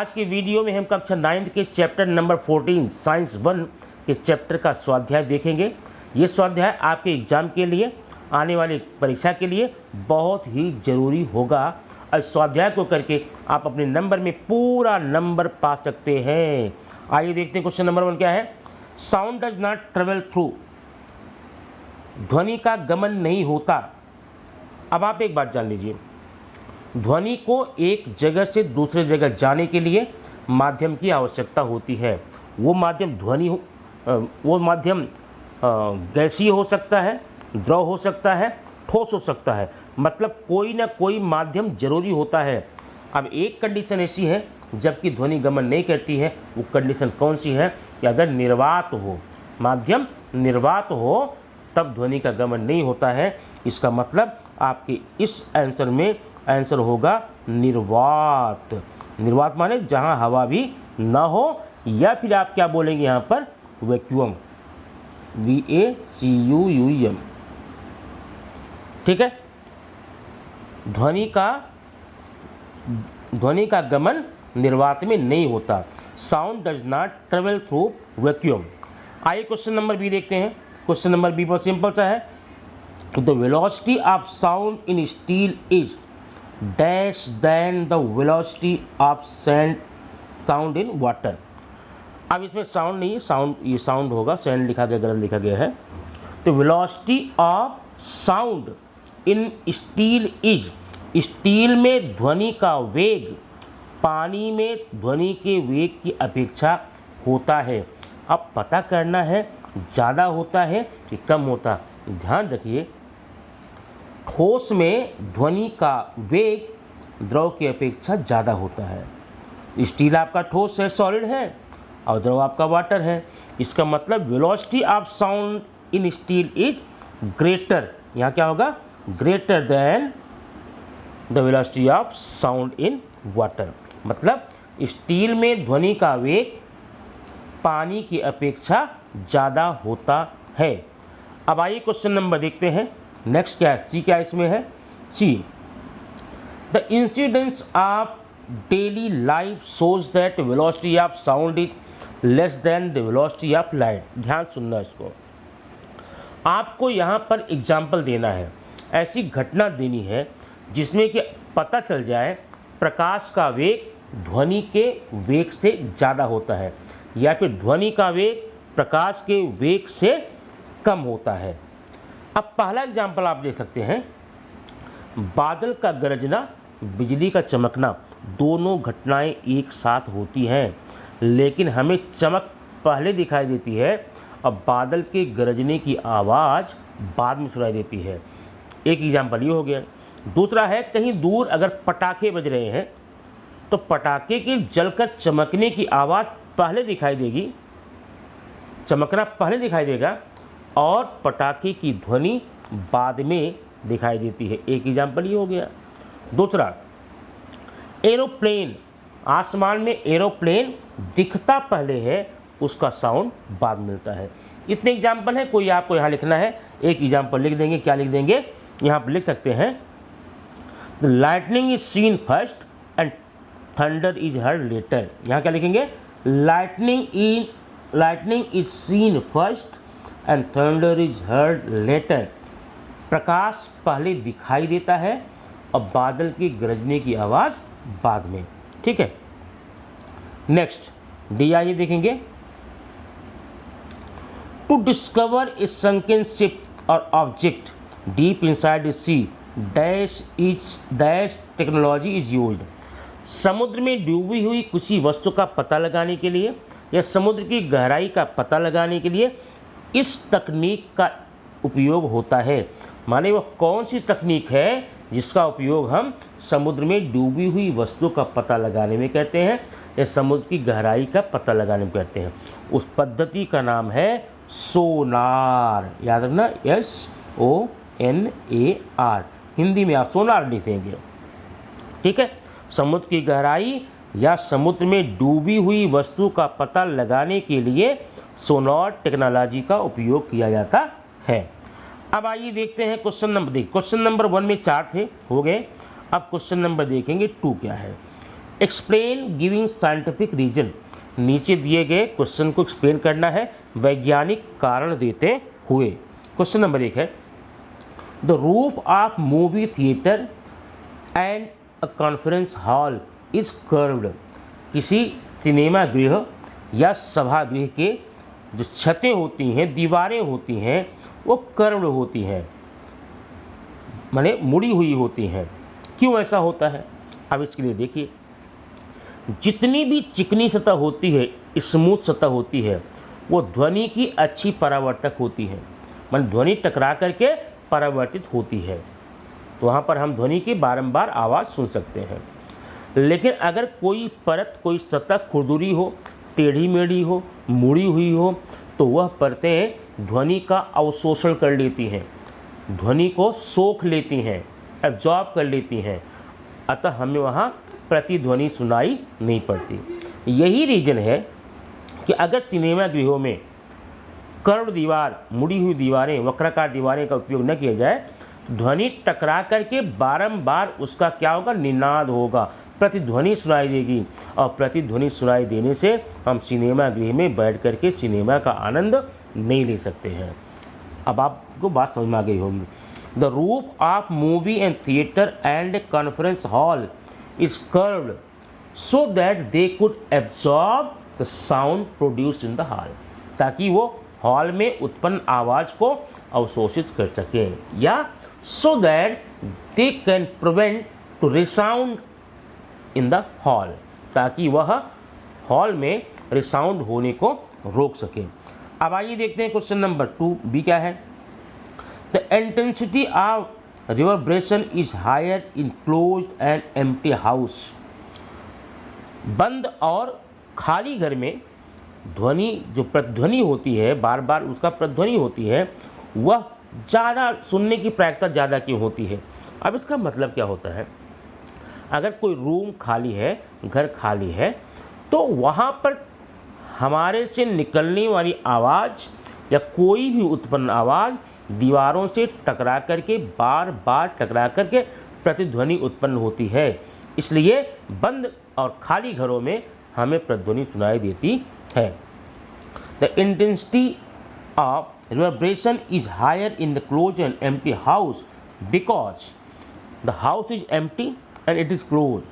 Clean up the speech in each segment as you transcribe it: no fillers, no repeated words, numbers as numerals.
आज की वीडियो में हम कक्षा 9 के चैप्टर नंबर 14 साइंस 1 के चैप्टर का स्वाध्याय देखेंगे। ये स्वाध्याय आपके एग्ज़ाम के लिए, आने वाली परीक्षा के लिए बहुत ही ज़रूरी होगा। और स्वाध्याय को करके आप अपने नंबर में पूरा नंबर पा सकते हैं। आइए देखते हैं क्वेश्चन नंबर 1 क्या है। Sound does not travel through, ध्वनि का गमन नहीं होता। अब आप एक बात जान लीजिए, ध्वनि को एक जगह से दूसरे जगह जाने के लिए माध्यम की आवश्यकता होती है। वो माध्यम गैसीय हो सकता है, द्रव हो सकता है, ठोस हो सकता है, मतलब कोई ना कोई माध्यम जरूरी होता है। अब एक कंडीशन ऐसी है जबकि ध्वनि गमन नहीं करती है, वो कंडीशन कौन सी है कि अगर निर्वात हो, माध्यम निर्वात हो तब ध्वनि का गमन नहीं होता है। इसका मतलब आपके इस आंसर में आंसर होगा निर्वात। निर्वात माने जहाँ हवा भी ना हो, या फिर आप क्या बोलेंगे यहाँ पर वैक्यूम, VACUUM। ठीक है, ध्वनि का गमन निर्वात में नहीं होता। Sound does not travel through vacuum. आइए क्वेश्चन नंबर बी देखते हैं। क्वेश्चन नंबर बी बहुत सिंपल सा है। The velocity of sound in steel is dash than the velocity of sound in water. अब इसमें साउंड नहीं है, ये साउंड होगा, सैंड लिखा गया, गलत लिखा गया है। तो velocity of sound in steel is, steel में ध्वनि का वेग पानी में ध्वनि के वेग की अपेक्षा होता है। अब पता करना है ज़्यादा होता है कि कम होता। ध्यान रखिए, ठोस में ध्वनि का वेग द्रव की अपेक्षा ज़्यादा होता है। स्टील आपका ठोस है, सॉलिड है, और द्रव आपका वाटर है। इसका मतलब velocity of sound in steel is greater, यहाँ क्या होगा, greater than the velocity of sound in water. मतलब स्टील में ध्वनि का वेग पानी की अपेक्षा ज़्यादा होता है। अब आइए क्वेश्चन नंबर देखते हैं। नेक्स्ट क्या है, सी क्या इसमें है। C, the incidence of daily life shows that velocity of sound is less than the velocity of light. ध्यान सुनना इसको, आपको यहाँ पर एग्जाम्पल देना है, ऐसी घटना देनी है जिसमें कि पता चल जाए प्रकाश का वेग ध्वनि के वेग से ज़्यादा होता है, या फिर ध्वनि का वेग प्रकाश के वेग से कम होता है। अब पहला एग्जाम्पल आप देख सकते हैं, बादल का गरजना, बिजली का चमकना, दोनों घटनाएं एक साथ होती हैं, लेकिन हमें चमक पहले दिखाई देती है और बादल के गरजने की आवाज़ बाद में सुनाई देती है। एक एग्जाम्पल ये हो गया। दूसरा है, कहीं दूर अगर पटाखे बज रहे हैं तो पटाखे के जलकर चमकने की आवाज़ पहले दिखाई देगी, चमकना पहले दिखाई देगा, और पटाखे की ध्वनि बाद में दिखाई देती है। एक एग्जाम्पल ये हो गया। दूसरा, एरोप्लेन, आसमान में एरोप्लेन दिखता पहले है, उसका साउंड बाद मिलता है। इतने एग्जाम्पल हैं, कोई आपको यहाँ लिखना है, एक एग्जाम्पल लिख देंगे। क्या लिख देंगे, यहाँ पर लिख सकते हैं, the lightning is seen first and thunder is heard later. यहाँ क्या लिखेंगे, lightning is seen first and thunder is heard later। प्रकाश पहले दिखाई देता है और बादल की गरजने की आवाज़ बाद में। ठीक है, नेक्स्ट डी आइए देखेंगे। To discover a sunken ship or object deep inside the sea dash technology is used. समुद्र में डूबी हुई किसी वस्तु का पता लगाने के लिए या समुद्र की गहराई का पता लगाने के लिए इस तकनीक का उपयोग होता है। माने वह कौन सी तकनीक है जिसका उपयोग हम समुद्र में डूबी हुई वस्तु का पता लगाने में करते हैं या समुद्र की गहराई का पता लगाने में करते हैं। उस पद्धति का नाम है सोनार। याद रखना, SONAR, हिंदी में आप सोनार लिखेंगे। ठीक है, समुद्र की गहराई या समुद्र में डूबी हुई वस्तु का पता लगाने के लिए सोनार टेक्नोलॉजी का उपयोग किया जाता है। अब आइए देखते हैं क्वेश्चन नंबर, क्वेश्चन नंबर 1 में 4 थे, हो गए। अब क्वेश्चन नंबर देखेंगे 2 क्या है। एक्सप्लेन गिविंग साइंटिफिक रीजन, नीचे दिए गए क्वेश्चन को एक्सप्लेन करना है वैज्ञानिक कारण देते हुए। क्वेश्चन नंबर 1 है the roof of movie theatre and a conference hall is curved, किसी सिनेमा गृह या सभागृह के जो छतें होती हैं, दीवारें होती हैं, वो कर्व्ड होती हैं, माने मुड़ी हुई होती हैं। क्यों ऐसा होता है? अब इसके लिए देखिए, जितनी भी चिकनी सतह होती है, स्मूथ सतह होती है, वो ध्वनि की अच्छी परावर्तक होती है, माने ध्वनि टकरा करके परावर्तित होती है, तो वहाँ पर हम ध्वनि की बारंबार आवाज़ सुन सकते हैं। लेकिन अगर कोई परत, कोई सतह खुरदुरी हो, टेढ़ी मेढ़ी हो, मुड़ी हुई हो, तो वह परतें ध्वनि का अवशोषण कर लेती हैं, ध्वनि को सोख लेती हैं, एब्जॉर्ब कर लेती हैं, अतः हमें वहाँ प्रतिध्वनि सुनाई नहीं पड़ती। यही रीज़न है कि अगर सिनेमा गृहों में कर्व दीवार, मुड़ी हुई दीवारें, वक्राकार दीवारें का उपयोग न किया जाए तो ध्वनि टकरा करके बारंबार उसका क्या होगा, निनाद होगा, प्रतिध्वनि सुनाई देगी, और प्रतिध्वनि सुनाई देने से हम सिनेमा गृह में बैठ करके सिनेमा का आनंद नहीं ले सकते हैं। अब आपको बात समझ में आ गई होगी। The roof of movie and theatre and conference hall is curved so that they could absorb the sound produced in the hall, ताकि वो हॉल में उत्पन्न आवाज़ को अवशोषित कर सकें, या so that they can prevent to resound in the hall, ताकि वह हॉल में रिसाउंड होने को रोक सकें। अब आइए देखते हैं क्वेश्चन नंबर 2 बी क्या है। The intensity of reverberation is higher in closed and empty house, बंद और खाली घर में ध्वनि, जो प्रतिध्वनि होती है, बार बार उसका प्रतिध्वनि होती है, वह ज़्यादा सुनने की प्रायिकता ज़्यादा क्यों होती है? अब इसका मतलब क्या होता है, अगर कोई रूम खाली है, घर खाली है, तो वहाँ पर हमारे से निकलने वाली आवाज़ या कोई भी उत्पन्न आवाज़ दीवारों से टकरा करके, बार बार टकरा करके प्रतिध्वनि उत्पन्न होती है। इसलिए बंद और खाली घरों में हमें प्रतिध्वनि सुनाई देती है। The intensity of reverberation is higher in the close and empty house because the house is empty and it is closed.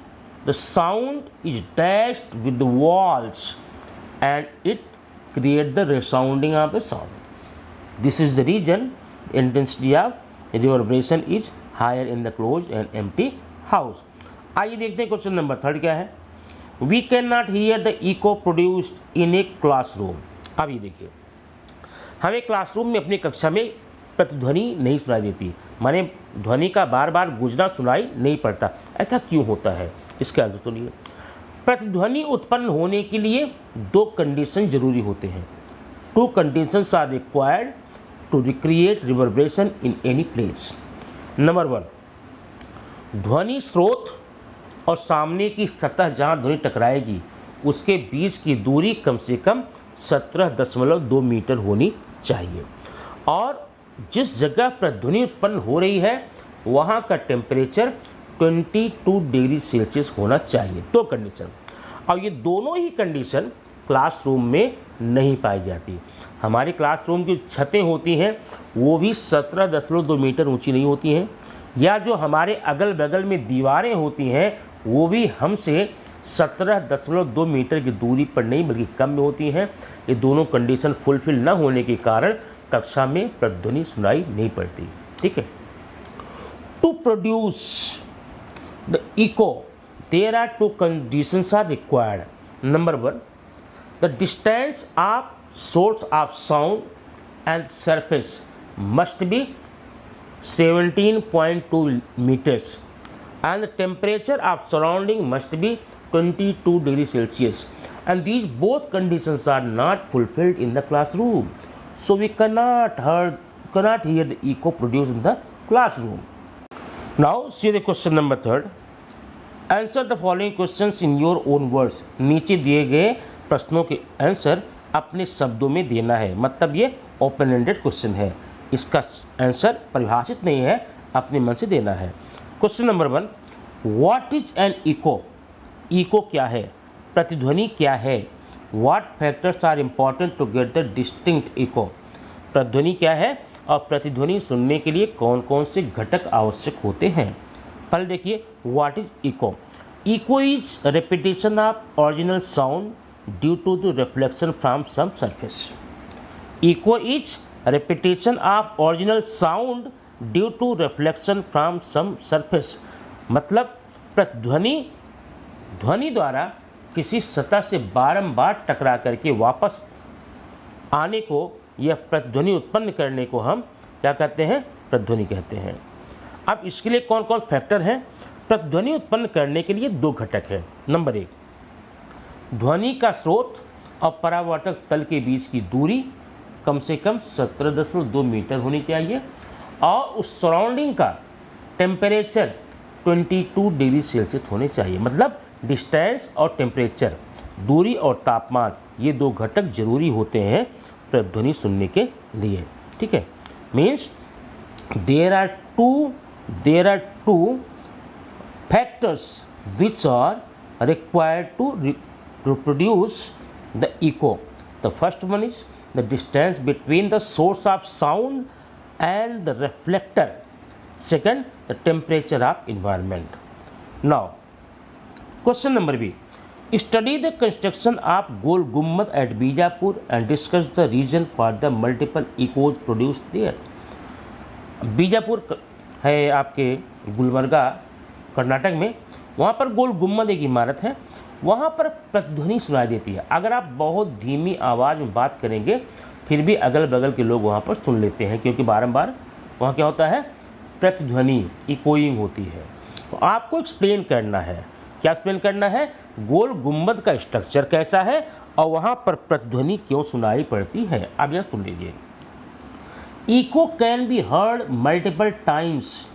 The sound is dashed with the walls and it creates the resounding of the sound. This is the reason intensity of reverberation is higher in the closed and empty house. आइए देखते हैं question number 3 क्या है। We cannot hear the echo produced in a classroom. अब ये देखिए, हमें classroom में अपनी कक्षा में प्रतिध्वनि नहीं सुनाई देती, माने ध्वनि का बार बार गूंजना सुनाई नहीं पड़ता। ऐसा क्यों होता है? इसका आंसर सुनिए। प्रतिध्वनि उत्पन्न होने के लिए 2 कंडीशन जरूरी होते हैं। 2 conditions are required to recreate reverberation in any place. Number 1, ध्वनि स्रोत और सामने की सतह जहाँ ध्वनि टकराएगी उसके बीच की दूरी कम से कम 17.2 मीटर होनी चाहिए, और जिस जगह पर ध्वनि उत्पन्न हो रही है वहाँ का टेम्परेचर 22 डिग्री सेल्सियस होना चाहिए। 2 कंडीशन, और ये दोनों ही कंडीशन क्लासरूम में नहीं पाई जाती। हमारी क्लासरूम की छतें होती हैं वो भी 17.2 मीटर ऊंची नहीं होती हैं, या जो हमारे अगल बगल में दीवारें होती हैं वो भी हमसे 17.2 मीटर की दूरी पर नहीं बल्कि कम में होती हैं। ये दोनों कंडीशन फुलफिल न होने के कारण कक्षा में प्रतिध्वनि सुनाई नहीं पड़ती। ठीक है। To produce the echo there are 2 conditions are required. Number 1, the distance of source of sound and surface must be 17.2 meters and the temperature of surrounding must be 22 degrees Celsius, and these both conditions are not fulfilled in the classroom, so we cannot hear the echo produced in the classroom. Now see the question number 3. Answer the following questions in your own words. नीचे दिए गए प्रश्नों के answer अपने शब्दों में देना है, मतलब ये ओपन एंडेड क्वेश्चन है, इसका आंसर परिभाषित नहीं है, अपने मन से देना है। Question number 1, what is an echo? Echo क्या है, प्रतिध्वनि क्या है, what factors are important to get the distinct echo, प्रतिध्वनि क्या है और प्रतिध्वनि सुनने के लिए कौन कौन से घटक आवश्यक होते हैं। पहले देखिए what is echo. Echo is repetition of original sound due to the reflection from some surface. Echo is repetition of original sound due to reflection from some surface, मतलब प्रतिध्वनि ध्वनि द्वारा किसी सतह से बारंबार टकरा करके वापस आने को या प्रतिध्वनि उत्पन्न करने को हम क्या कहते हैं, प्रतिध्वनि कहते हैं। अब इसके लिए कौन कौन फैक्टर हैं। प्रतिध्वनि उत्पन्न करने के लिए दो घटक हैं। नंबर एक, ध्वनि का स्रोत और परावर्तक तल के बीच की दूरी कम से कम 17.2 मीटर होनी चाहिए और उस सराउंडिंग का टेम्परेचर 22 डिग्री सेल्सियस होने चाहिए। मतलब डिस्टेंस और टेम्परेचर, दूरी और तापमान, ये दो घटक जरूरी होते हैं प्रतिध्वनि सुनने के लिए। ठीक है, means there are two factors which are required to reproduce the echo. The first one is the distance between the source of sound and the reflector. Second, the temperature of environment. Now, question number B. Study the construction of Gol Gumbad at Bijapur and discuss the reason for the multiple echoes produced there. Bijapur है आपके गुलबर्गा कर्नाटक में, वहाँ पर गोल गुम्बद एक इमारत है, वहाँ पर प्रतिध्वनि सुनाई देती है। अगर आप बहुत धीमी आवाज़ में बात करेंगे फिर भी अगल बगल के लोग वहाँ पर सुन लेते हैं, क्योंकि बारंबार वहाँ क्या होता है, प्रतिध्वनि इकोइंग होती है। तो आपको एक्सप्लेन करना है, क्या एक्सप्लेन करना है, गोल गुम्बद का स्ट्रक्चर कैसा है और वहाँ पर प्रतिध्वनि क्यों सुनाई पड़ती है। आप यह सुन लीजिए। Echo can be heard multiple times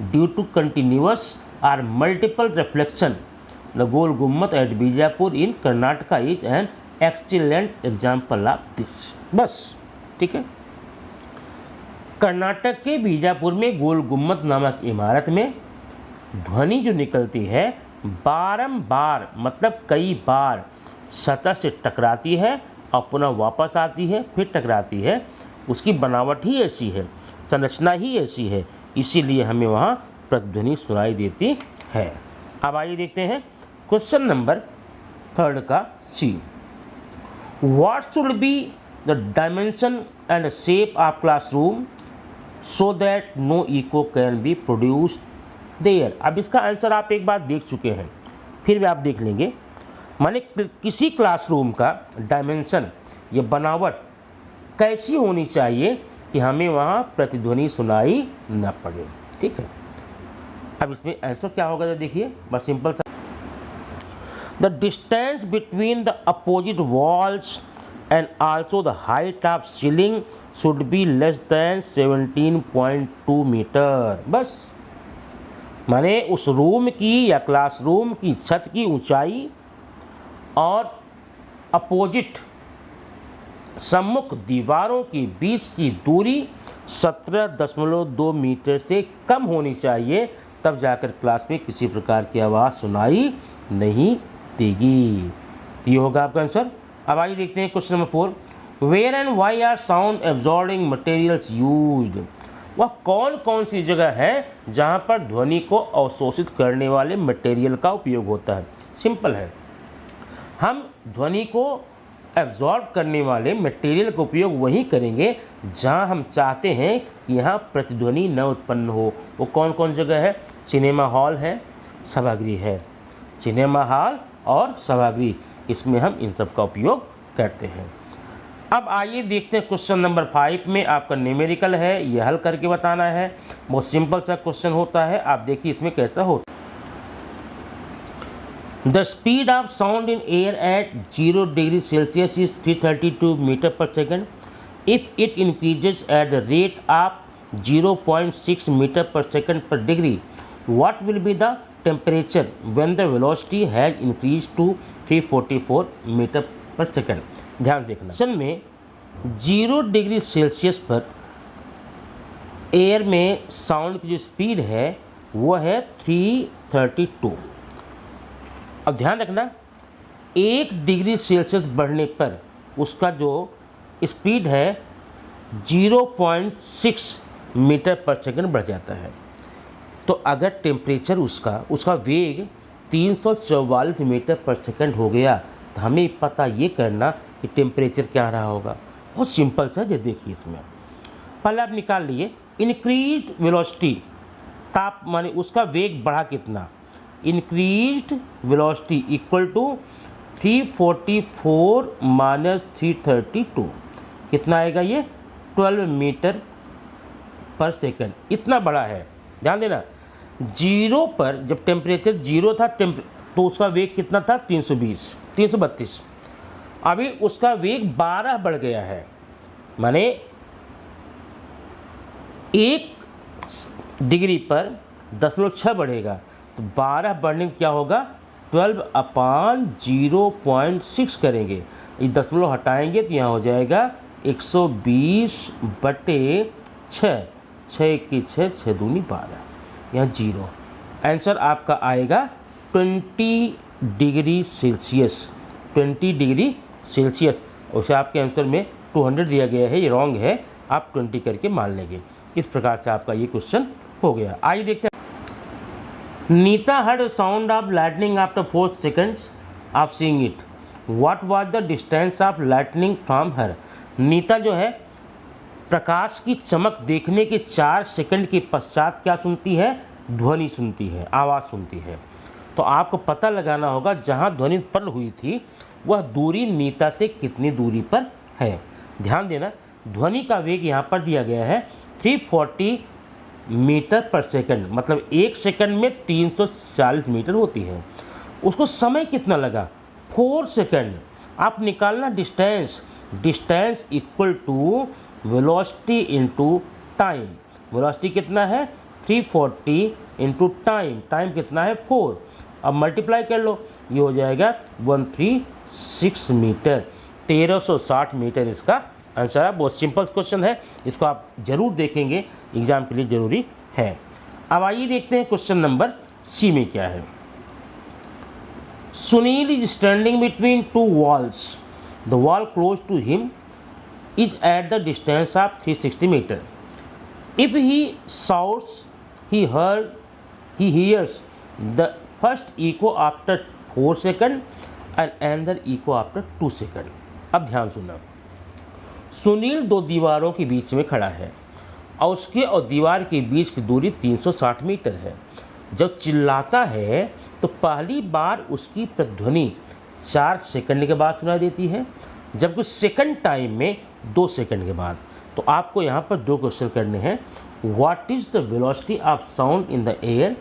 due to continuous और multiple reflection. The Gol Gumbad at Bijapur in Karnataka is an excellent example of this. बस ठीक है। कर्नाटक के बीजापुर में गोल गुम्बद नामक इमारत में ध्वनि जो निकलती है बारंबार, मतलब कई बार सतह से टकराती है और पुनः वापस आती है, फिर टकराती है। उसकी बनावट ही ऐसी है, संरचना ही ऐसी है, इसीलिए हमें वहाँ प्रतिध्वनि सुनाई देती है। अब आइए देखते हैं क्वेश्चन नंबर 3 का C. What should be the dimension and shape of classroom so that no echo can be produced there. अब इसका आंसर आप एक बार देख चुके हैं, फिर भी आप देख लेंगे। माने किसी क्लासरूम का डायमेंशन या बनावट कैसी होनी चाहिए कि हमें वहाँ प्रतिध्वनि सुनाई न पड़े। ठीक है, अब इसमें आंसर क्या होगा तो देखिए, बस सिंपल सा। The distance between the opposite walls and also the height of ceiling should be less than 17.2 meter. बस माने उस रूम की या क्लासरूम की छत की ऊंचाई और अपोजिट सम्मुख दीवारों के बीच की दूरी 17.2 मीटर से कम होनी चाहिए, तब जाकर क्लास में किसी प्रकार की आवाज़ सुनाई नहीं देगी। ये होगा आपका आंसर। अब आइए देखते हैं question number 4। Where and why are sound absorbing materials used. वह कौन कौन सी जगह है जहाँ पर ध्वनि को अवशोषित करने वाले मटेरियल का उपयोग होता है। सिंपल है, हम ध्वनि को एब्जॉर्ब करने वाले मटेरियल का उपयोग वहीं करेंगे जहां हम चाहते हैं कि यहाँ प्रतिध्वनि न उत्पन्न हो। वो कौन कौन जगह है, सिनेमा हॉल है, सभागृह है। सिनेमा हॉल और सभागृह, इसमें हम इन सब का उपयोग करते हैं। अब आइए देखते हैं क्वेश्चन नंबर 5 में आपका न्यूमेरिकल है, यह हल करके बताना है। बहुत सिंपल सा क्वेश्चन होता है, आप देखिए इसमें कैसा होता है। The speed of sound in air at 0 degree Celsius is 332 meter per second. If it increases at the rate of 0.6 meter per second per degree, what will be the temperature when the velocity has increased to 344 meter per second? ध्यान देखना, question में 0 degree Celsius पर air में sound की जो speed है वो है 332 अब ध्यान रखना, 1 डिग्री सेल्सियस बढ़ने पर उसका जो स्पीड है 0.6 मीटर पर सेकंड बढ़ जाता है। तो अगर टेम्परेचर उसका वेग 344 मीटर पर सेकंड हो गया तो हमें पता ये करना कि टेम्परेचर क्या रहा होगा। बहुत सिंपल सा, ये देखिए इसमें पहले आप निकाल लिए इंक्रीज्ड वेलोसिटी, ताप माने उसका वेग बढ़ा कितना, increased velocity equal to 344 minus 332, कितना आएगा ये 12 मीटर पर सेकंड, इतना बड़ा है। ध्यान देना, जीरो पर जब टेम्परेचर जीरो था तो उसका वेग कितना था 332। अभी उसका वेग 12 बढ़ गया है, माने 1 डिग्री पर 0.6 बढ़ेगा तो 12 बढ़ने में क्या होगा 12/0.6 करेंगे, ये दशमलव हटाएंगे तो यहाँ हो जाएगा 120/6, 6 की 6, 6 दूनी 12, यहाँ 0। आंसर आपका आएगा 20 डिग्री सेल्सियस, 20 डिग्री सेल्सियस। उसे आपके आंसर में 200 दिया गया है, ये रॉन्ग है, आप 20 करके मान लेंगे। इस प्रकार से आपका ये क्वेश्चन हो गया। आइए देखते हैं। Neeta heard sound of lightning after 4 seconds of seeing it, what was the distance of lightning from her. Neeta जो है प्रकाश की चमक देखने के 4 सेकंड के पश्चात क्या सुनती है, ध्वनि सुनती है, आवाज़ सुनती है। तो आपको पता लगाना होगा जहाँ ध्वनि उत्पन्न हुई थी वह दूरी नीता से कितनी दूरी पर है। ध्यान देना, ध्वनि का वेग यहाँ पर दिया गया है 340 मीटर पर सेकंड, मतलब 1 सेकंड में 340 मीटर होती है। उसको समय कितना लगा 4 सेकंड। आप निकालना distance, distance equal to velocity into time. Velocity कितना है 340 इंटू टाइम, टाइम कितना है 4। अब मल्टीप्लाई कर लो, ये हो जाएगा 136 मीटर, 1360 मीटर इसका आंसर है। बहुत सिंपल क्वेश्चन है, इसको आप जरूर देखेंगे, एग्जाम के लिए जरूरी है। अब आइए देखते हैं क्वेश्चन नंबर सी में क्या है। Sunil is standing between 2 walls, the wall close to him is at the distance of 360 meter. If he shouts, he hears the first echo after 4 seconds and another echo after 2 seconds. अब ध्यान सुनना, सुनील 2 दीवारों के बीच में खड़ा है और उसके और दीवार के बीच की दूरी 360 मीटर है। जब चिल्लाता है तो पहली बार उसकी प्रतिध्वनि 4 सेकंड के बाद सुनाई देती है, जबकि सेकंड टाइम में 2 सेकंड के बाद। तो आपको यहाँ पर 2 क्वेश्चन करने हैं। What is the velocity of sound in the air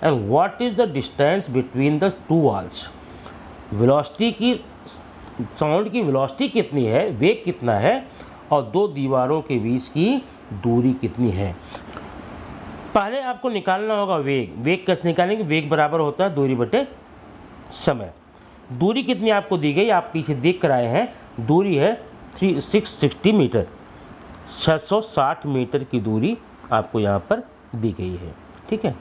and what is the distance between the 2 walls. Velocity की, साउंड की वेलोसिटी कितनी है, वेग कितना है, और 2 दीवारों के बीच की दूरी कितनी है। पहले आपको निकालना होगा वेग। वेग कैसे निकालेंगे, वेग बराबर होता है दूरी बटे समय। दूरी कितनी आपको दी गई, आप पीछे देख कर आए हैं, दूरी है 660 मीटर, 660 मीटर की दूरी आपको यहाँ पर दी गई है, ठीक है।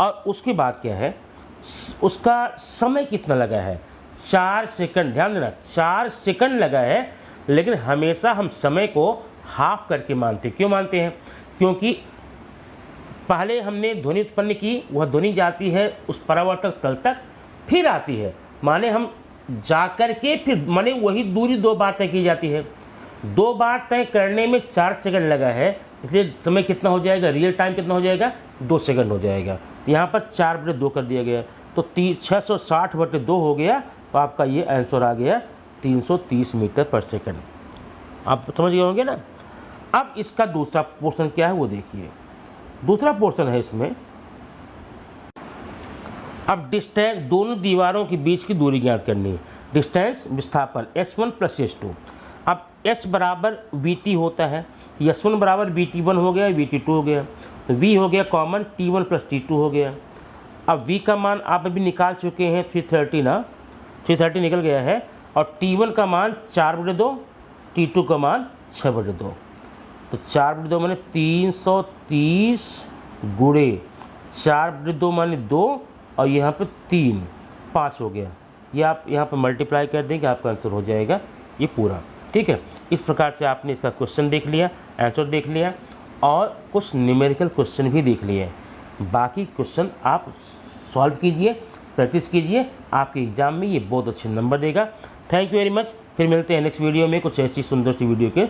और उसके बाद क्या है, उसका समय कितना लगा है 4 सेकंड। ध्यान देना 4 सेकंड लगा है, लेकिन हमेशा हम समय को हाफ करके मानते हैं। क्यों मानते हैं, क्योंकि पहले हमने ध्वनि उत्पन्न की, वह ध्वनि जाती है उस परावर्तक तल तक, फिर आती है, माने हम जाकर के फिर माने वही दूरी 2 बार तय की जाती है। 2 बार तय करने में 4 सेकंड लगा है, इसलिए समय कितना हो जाएगा, रियल टाइम कितना हो जाएगा 2 सेकंड हो जाएगा। यहाँ पर 4/2 कर दिया गया, तो 660/2 हो गया, तो आपका ये आंसर आ गया 330 मीटर पर सेकंड। आप समझ गए होंगे ना। अब इसका दूसरा पोर्शन क्या है वो देखिए। दूसरा पोर्शन है इसमें, अब डिस्टेंस, दोनों दीवारों के बीच की दूरी ज्ञात करनी है। डिस्टेंस विस्थापन S1 + S2। अब S बराबर VT होता है, S1 बराबर VT1 हो गया, VT2 हो गया, तो V हो गया कॉमन, T1 + T2 हो गया। अब V का मान आप अभी निकाल चुके हैं 330 ना, 330 निकल गया है, और T1 का मान 4/2, T2 का मान 6/2, तो 4/2 माने 330 गुणे 4/2 माने 2, और यहाँ पे 3, 5 हो गया। ये आप यहाँ पर मल्टीप्लाई कर देंगे, आपका आंसर हो जाएगा ये पूरा। ठीक है, इस प्रकार से आपने इसका क्वेश्चन देख लिया, आंसर देख लिया और कुछ न्यूमेरिकल क्वेश्चन भी देख लिए। बाकी क्वेश्चन आप सॉल्व कीजिए, प्रैक्टिस कीजिए, आपके एग्ज़ाम में ये बहुत अच्छे नंबर देगा। Thank you very much. फिर मिलते हैं नेक्स्ट वीडियो में कुछ ऐसी सुंदर सी वीडियो के